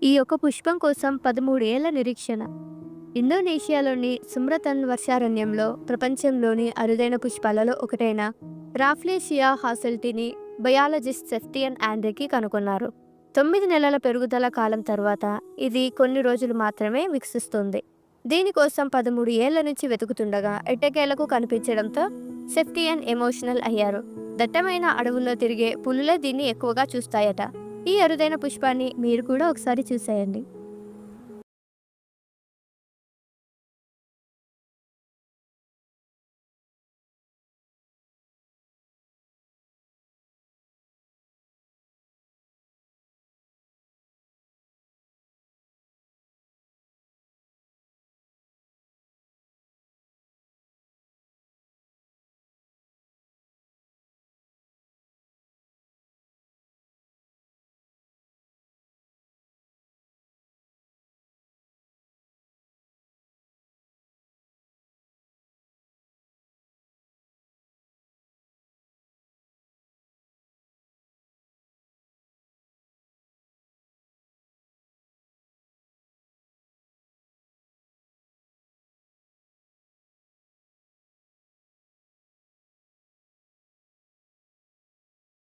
ఈ యొక్క పుష్పం కోసం 13 ఏళ్ల నిరీక్షణ. ఇండోనేషియాలోని సుమ్రతన్ వర్షారణ్యంలో ప్రపంచంలోని అరుదైన పుష్పాలలో ఒకటైన రాఫ్లేషియా హాసెల్టీని బయాలజిస్ట్ సెఫ్టియన్ ఆండ్రీకి కనుగొన్నారు. 9 నెలల పెరుగుదల కాలం తర్వాత ఇది కొన్ని రోజులు మాత్రమే వికసిస్తుంది. దీనికోసం 13 ఏళ్ల నుంచి వెతుకుతుండగా ఎట్టకేలకు కనిపించడంతో సెఫ్టియన్ ఎమోషనల్ అయ్యారు. దట్టమైన అడవుల్లో తిరిగే పులులే దీన్ని ఎక్కువగా చూస్తాయట. ఈ అరుదైన పుష్పాన్ని మీరు కూడా ఒకసారి చూసేయండి.